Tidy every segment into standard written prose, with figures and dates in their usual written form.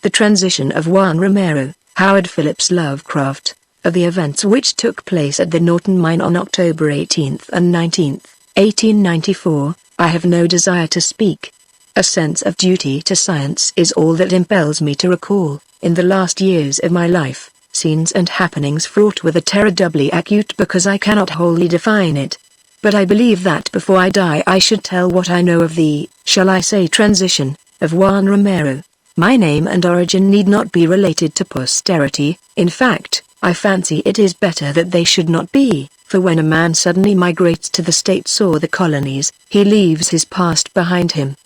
The transition of Juan Romero, Howard Phillips Lovecraft, of the events which took place at the Norton Mine on October 18 and 19, 1894, I have no desire to speak. A sense of duty to science is all that impels me to recall, in the last years of my life, scenes and happenings fraught with a terror doubly acute because I cannot wholly define it. But I believe that before I die I should tell what I know of the, shall I say, transition, of Juan Romero. My name and origin need not be related to posterity. In fact, I fancy it is better that they should not be, for when a man suddenly migrates to the States or the colonies, he leaves his past behind him.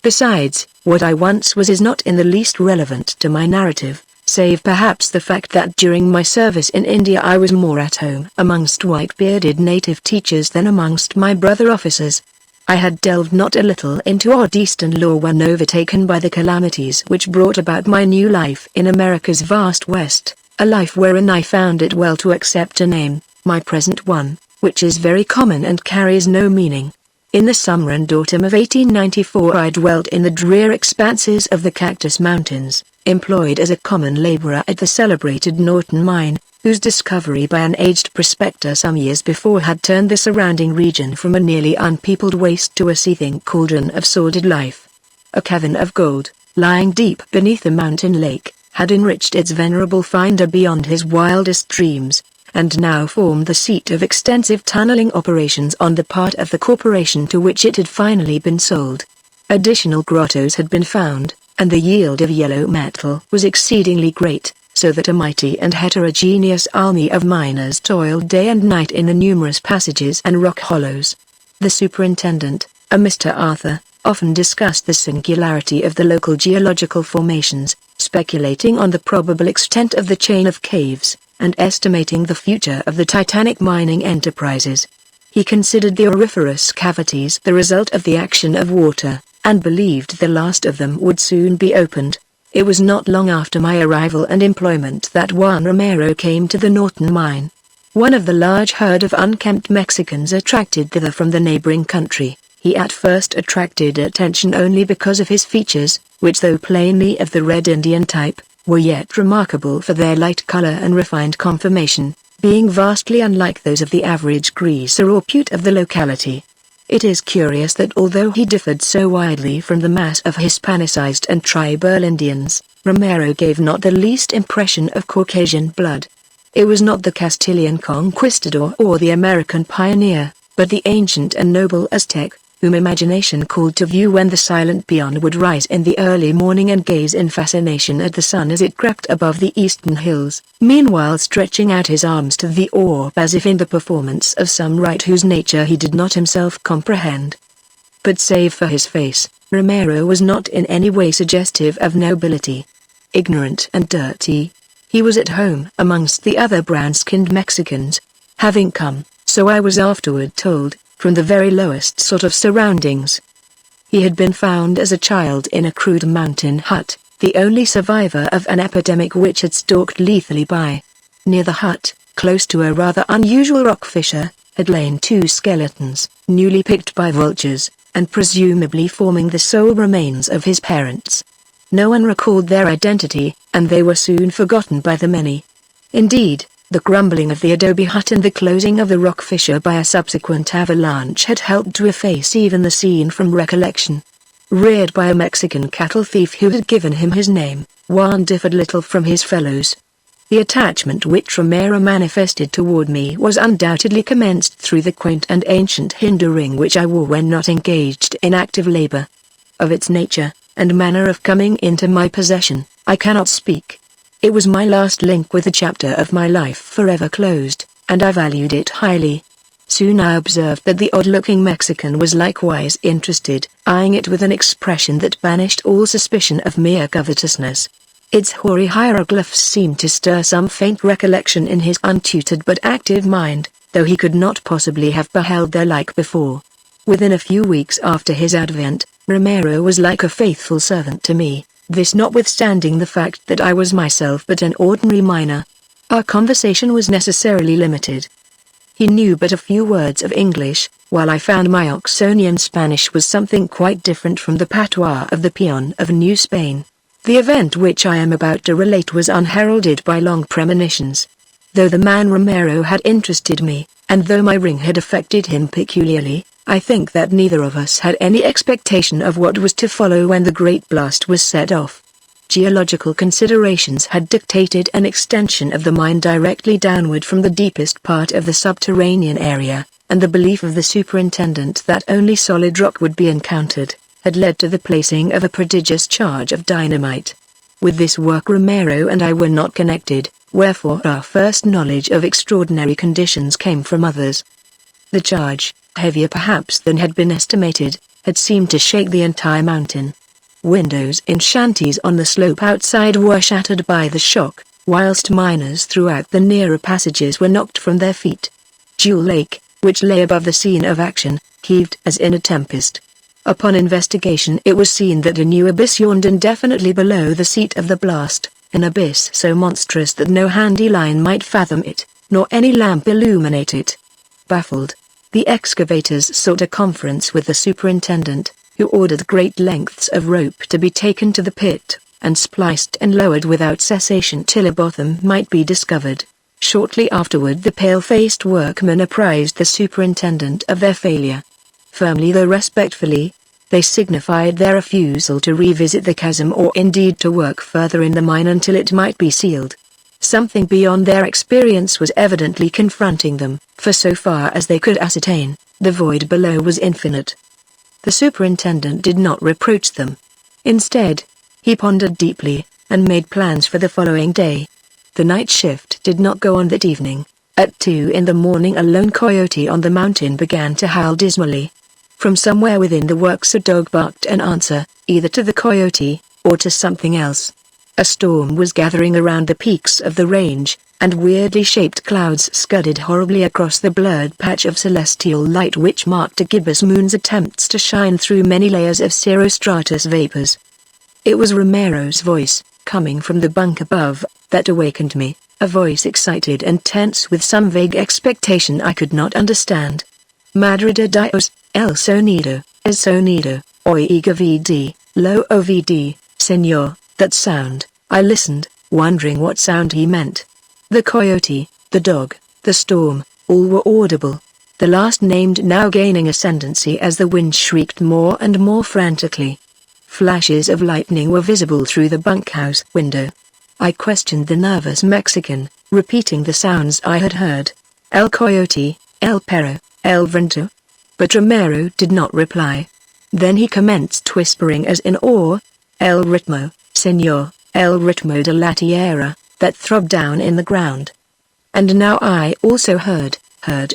Besides, what I once was is not in the least relevant to my narrative, save perhaps the fact that during my service in India I was more at home amongst white-bearded native teachers than amongst my brother officers. I had delved not a little into odd Eastern lore when overtaken by the calamities which brought about my new life in America's vast West, a life wherein I found it well to accept a name, my present one, which is very common and carries no meaning. In the summer and autumn of 1894 I dwelt in the drear expanses of the Cactus Mountains, employed as a common laborer at the celebrated Norton Mine, whose discovery by an aged prospector some years before had turned the surrounding region from a nearly unpeopled waste to a seething cauldron of sordid life. A cavern of gold, lying deep beneath a mountain lake, had enriched its venerable finder beyond his wildest dreams, and now formed the seat of extensive tunneling operations on the part of the corporation to which it had finally been sold. Additional grottos had been found, and the yield of yellow metal was exceedingly great, so that a mighty and heterogeneous army of miners toiled day and night in the numerous passages and rock hollows. The superintendent, a Mr. Arthur, often discussed the singularity of the local geological formations, speculating on the probable extent of the chain of caves, and estimating the future of the titanic mining enterprises. He considered the auriferous cavities the result of the action of water, and believed the last of them would soon be opened. It was not long after my arrival and employment that Juan Romero came to the Norton Mine. One of the large herd of unkempt Mexicans attracted thither from the neighboring country. He at first attracted attention only because of his features, which though plainly of the Red Indian type, were yet remarkable for their light color and refined conformation, being vastly unlike those of the average greaser or Pute of the locality. It is curious that although he differed so widely from the mass of Hispanicized and tribal Indians, Romero gave not the least impression of Caucasian blood. It was not the Castilian conquistador or the American pioneer, but the ancient and noble Aztec, whom imagination called to view when the silent peon would rise in the early morning and gaze in fascination at the sun as it crept above the eastern hills, meanwhile stretching out his arms to the orb as if in the performance of some rite whose nature he did not himself comprehend. But save for his face, Romero was not in any way suggestive of nobility. Ignorant and dirty, he was at home amongst the other brown-skinned Mexicans, having come, so I was afterward told, from the very lowest sort of surroundings. He had been found as a child in a crude mountain hut, the only survivor of an epidemic which had stalked lethally by. Near the hut, close to a rather unusual rock fissure, had lain two skeletons, newly picked by vultures, and presumably forming the sole remains of his parents. No one recalled their identity, and they were soon forgotten by the many. Indeed, the crumbling of the adobe hut and the closing of the rock fissure by a subsequent avalanche had helped to efface even the scene from recollection. Reared by a Mexican cattle thief who had given him his name, Juan differed little from his fellows. The attachment which Romero manifested toward me was undoubtedly commenced through the quaint and ancient Hindu ring which I wore when not engaged in active labor. Of its nature, and manner of coming into my possession, I cannot speak. It was my last link with a chapter of my life forever closed, and I valued it highly. Soon I observed that the odd-looking Mexican was likewise interested, eyeing it with an expression that banished all suspicion of mere covetousness. Its hoary hieroglyphs seemed to stir some faint recollection in his untutored but active mind, though he could not possibly have beheld their like before. Within a few weeks after his advent, Romero was like a faithful servant to me, this notwithstanding the fact that I was myself but an ordinary miner. Our conversation was necessarily limited. He knew but a few words of English, while I found my Oxonian Spanish was something quite different from the patois of the peon of New Spain. The event which I am about to relate was unheralded by long premonitions. Though the man Romero had interested me, and though my ring had affected him peculiarly, I think that neither of us had any expectation of what was to follow when the great blast was set off. Geological considerations had dictated an extension of the mine directly downward from the deepest part of the subterranean area, and the belief of the superintendent that only solid rock would be encountered had led to the placing of a prodigious charge of dynamite. With this work Romero and I were not connected, wherefore our first knowledge of extraordinary conditions came from others. The charge, heavier perhaps than had been estimated, had seemed to shake the entire mountain. Windows in shanties on the slope outside were shattered by the shock, whilst miners throughout the nearer passages were knocked from their feet. Jewel Lake, which lay above the scene of action, heaved as in a tempest. Upon investigation it was seen that a new abyss yawned indefinitely below the seat of the blast, an abyss so monstrous that no handy line might fathom it, nor any lamp illuminate it. Baffled, the excavators sought a conference with the superintendent, who ordered great lengths of rope to be taken to the pit, and spliced and lowered without cessation till a bottom might be discovered. Shortly afterward the pale-faced workmen apprised the superintendent of their failure. Firmly though respectfully, they signified their refusal to revisit the chasm or indeed to work further in the mine until it might be sealed. Something beyond their experience was evidently confronting them, for so far as they could ascertain, the void below was infinite. The superintendent did not reproach them. Instead, he pondered deeply, and made plans for the following day. The night shift did not go on that evening. At 2 in the morning a lone coyote on the mountain began to howl dismally. From somewhere within the works a dog barked an answer, either to the coyote, or to something else. A storm was gathering around the peaks of the range, and weirdly shaped clouds scudded horribly across the blurred patch of celestial light which marked a gibbous moon's attempts to shine through many layers of cirrostratus vapors. It was Romero's voice, coming from the bunk above, that awakened me, a voice excited and tense with some vague expectation I could not understand. Madre de Dios, el sonido, oiga vd, lo ovd, señor, that sound. I listened, wondering what sound he meant. The coyote, the dog, the storm, all were audible. The last named now gaining ascendancy as the wind shrieked more and more frantically. Flashes of lightning were visible through the bunkhouse window. I questioned the nervous Mexican, repeating the sounds I had heard. El coyote, el perro, el viento. But Romero did not reply. Then he commenced whispering as in awe. El ritmo, señor, el ritmo de la tierra, that throbbed down in the ground. And now I also heard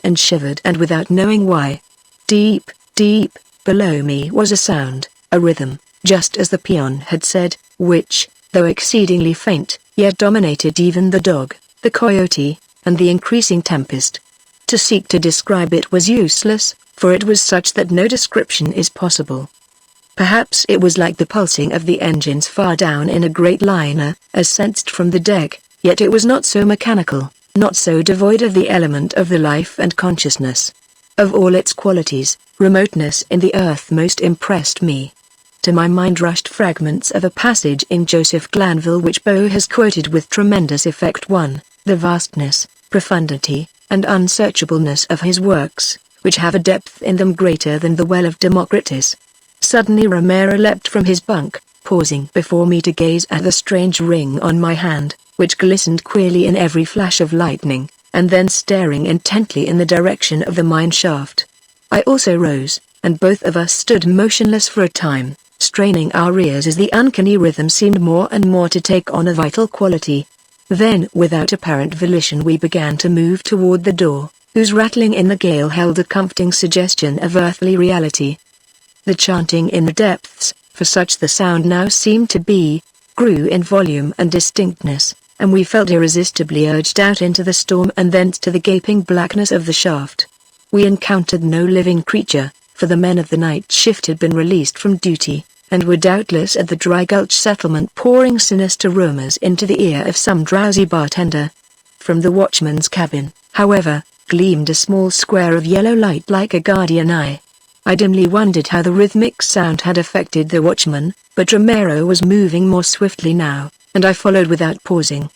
and shivered, and without knowing why. Deep, deep, below me was a sound, a rhythm, just as the peon had said, which, though exceedingly faint, yet dominated even the dog, the coyote, and the increasing tempest. To seek to describe it was useless, for it was such that no description is possible. Perhaps it was like the pulsing of the engines far down in a great liner, as sensed from the deck, yet it was not so mechanical, not so devoid of the element of the life and consciousness. Of all its qualities, remoteness in the earth most impressed me. To my mind rushed fragments of a passage in Joseph Glanville which Poe has quoted with tremendous effect. 1. The vastness, profundity, and unsearchableness of his works, which have a depth in them greater than the well of Democritus. Suddenly Romero leapt from his bunk, pausing before me to gaze at the strange ring on my hand, which glistened queerly in every flash of lightning, and then staring intently in the direction of the mine shaft. I also rose, and both of us stood motionless for a time, straining our ears as the uncanny rhythm seemed more and more to take on a vital quality. Then, without apparent volition, we began to move toward the door, whose rattling in the gale held a comforting suggestion of earthly reality. The chanting in the depths, for such the sound now seemed to be, grew in volume and distinctness, and we felt irresistibly urged out into the storm and thence to the gaping blackness of the shaft. We encountered no living creature, for the men of the night shift had been released from duty, and were doubtless at the Dry Gulch settlement pouring sinister rumors into the ear of some drowsy bartender. From the watchman's cabin, however, gleamed a small square of yellow light like a guardian eye. I dimly wondered how the rhythmic sound had affected the watchman, but Romero was moving more swiftly now, and I followed without pausing.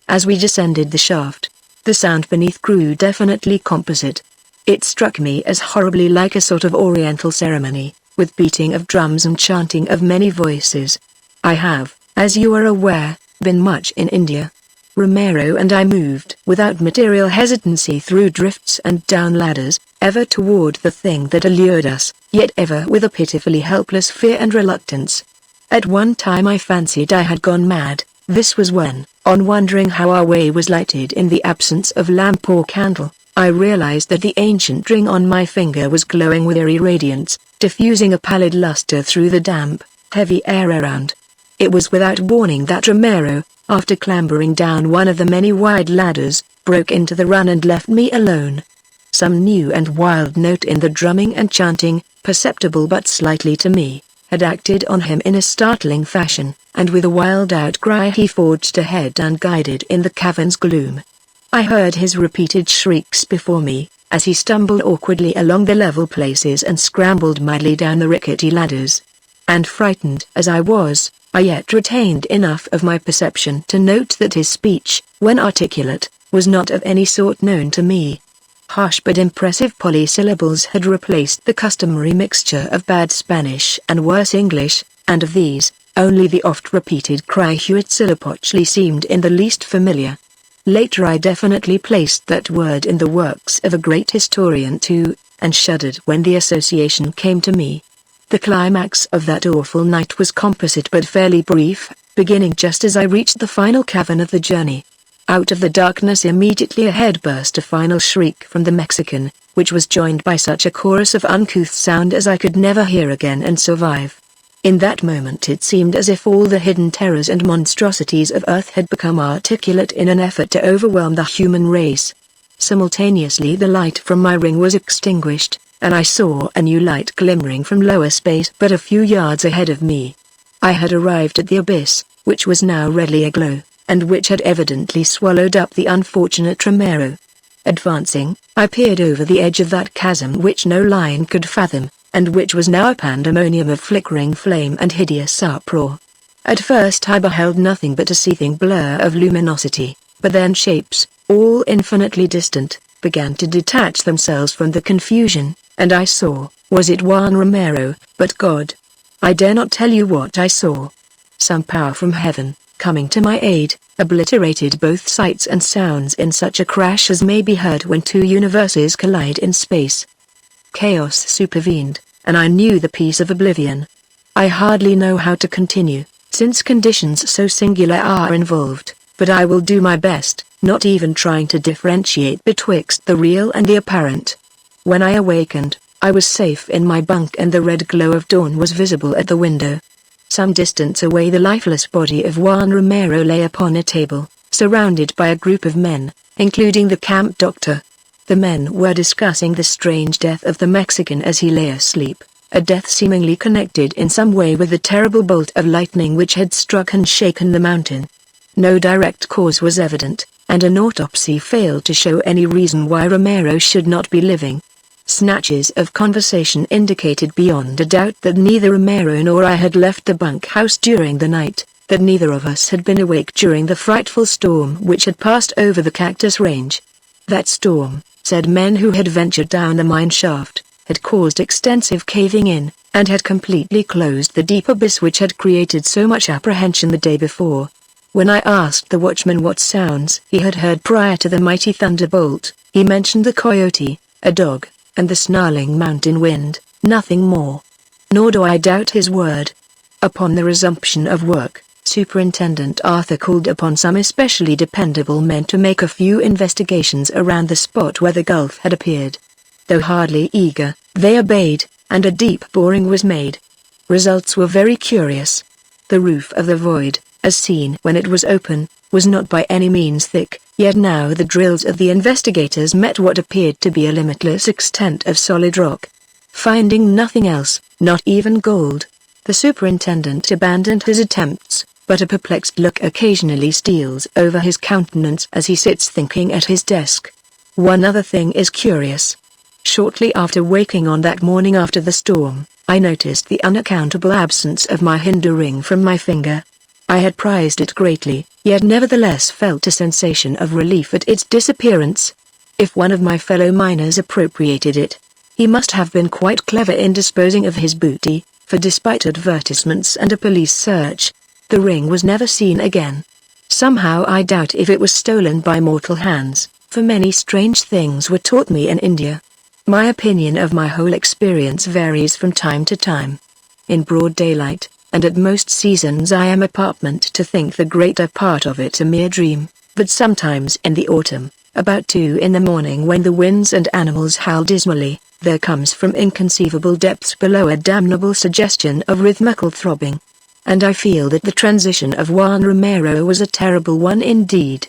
As we descended the shaft, the sound beneath grew definitely composite. It struck me as horribly like a sort of oriental ceremony, with beating of drums and chanting of many voices. I have, as you are aware, been much in India. Romero and I moved without material hesitancy through drifts and down ladders, ever toward the thing that allured us, yet ever with a pitifully helpless fear and reluctance. At one time I fancied I had gone mad. This was when, on wondering how our way was lighted in the absence of lamp or candle, I realized that the ancient ring on my finger was glowing with eerie radiance, diffusing a pallid luster through the damp, heavy air around. It was without warning that Romero, after clambering down one of the many wide ladders, broke into the run and left me alone. Some new and wild note in the drumming and chanting, perceptible but slightly to me, had acted on him in a startling fashion, and with a wild outcry he forged ahead unguided in the cavern's gloom. I heard his repeated shrieks before me, as he stumbled awkwardly along the level places and scrambled madly down the rickety ladders. And frightened as I was, I yet retained enough of my perception to note that his speech, when articulate, was not of any sort known to me. Harsh but impressive polysyllables had replaced the customary mixture of bad Spanish and worse English, and of these, only the oft-repeated cry Huitzilopochtli seemed in the least familiar. Later I definitely placed that word in the works of a great historian too, and shuddered when the association came to me. The climax of that awful night was composite but fairly brief, beginning just as I reached the final cavern of the journey. Out of the darkness immediately ahead burst a final shriek from the Mexican, which was joined by such a chorus of uncouth sound as I could never hear again and survive. In that moment it seemed as if all the hidden terrors and monstrosities of earth had become articulate in an effort to overwhelm the human race. Simultaneously the light from my ring was extinguished, and I saw a new light glimmering from lower space but a few yards ahead of me. I had arrived at the abyss, which was now redly aglow, and which had evidently swallowed up the unfortunate Romero. Advancing, I peered over the edge of that chasm which no line could fathom, and which was now a pandemonium of flickering flame and hideous uproar. At first I beheld nothing but a seething blur of luminosity, but then shapes, all infinitely distant, began to detach themselves from the confusion, and I saw, was it Juan Romero, but God? I dare not tell you what I saw. Some power from heaven, coming to my aid, obliterated both sights and sounds in such a crash as may be heard when two universes collide in space. Chaos supervened, and I knew the peace of oblivion. I hardly know how to continue, since conditions so singular are involved, but I will do my best, not even trying to differentiate betwixt the real and the apparent. When I awakened, I was safe in my bunk and the red glow of dawn was visible at the window. Some distance away the lifeless body of Juan Romero lay upon a table, surrounded by a group of men, including the camp doctor. The men were discussing the strange death of the Mexican as he lay asleep, a death seemingly connected in some way with the terrible bolt of lightning which had struck and shaken the mountain. No direct cause was evident, and an autopsy failed to show any reason why Romero should not be living. Snatches of conversation indicated beyond a doubt that neither Romero nor I had left the bunkhouse during the night, that neither of us had been awake during the frightful storm which had passed over the cactus range. That storm, said men who had ventured down the mine shaft, had caused extensive caving in, and had completely closed the deep abyss which had created so much apprehension the day before. When I asked the watchman what sounds he had heard prior to the mighty thunderbolt, he mentioned the coyote, a dog, and the snarling mountain wind, nothing more. Nor do I doubt his word. Upon the resumption of work, Superintendent Arthur called upon some especially dependable men to make a few investigations around the spot where the gulf had appeared. Though hardly eager, they obeyed, and a deep boring was made. Results were very curious. The roof of the void, as seen when it was open, was not by any means thick, yet now the drills of the investigators met what appeared to be a limitless extent of solid rock. Finding nothing else, not even gold, the superintendent abandoned his attempts, but a perplexed look occasionally steals over his countenance as he sits thinking at his desk. One other thing is curious. Shortly after waking on that morning after the storm, I noticed the unaccountable absence of my Hindu ring from my finger. I had prized it greatly, yet nevertheless felt a sensation of relief at its disappearance. If one of my fellow miners appropriated it, he must have been quite clever in disposing of his booty, for despite advertisements and a police search, the ring was never seen again. Somehow I doubt if it was stolen by mortal hands, for many strange things were taught me in India. My opinion of my whole experience varies from time to time. In broad daylight, and at most seasons I am apartment to think the greater part of it a mere dream, but sometimes in the autumn, about 2 in the morning when the winds and animals howl dismally, there comes from inconceivable depths below a damnable suggestion of rhythmical throbbing. And I feel that the transition of Juan Romero was a terrible one indeed.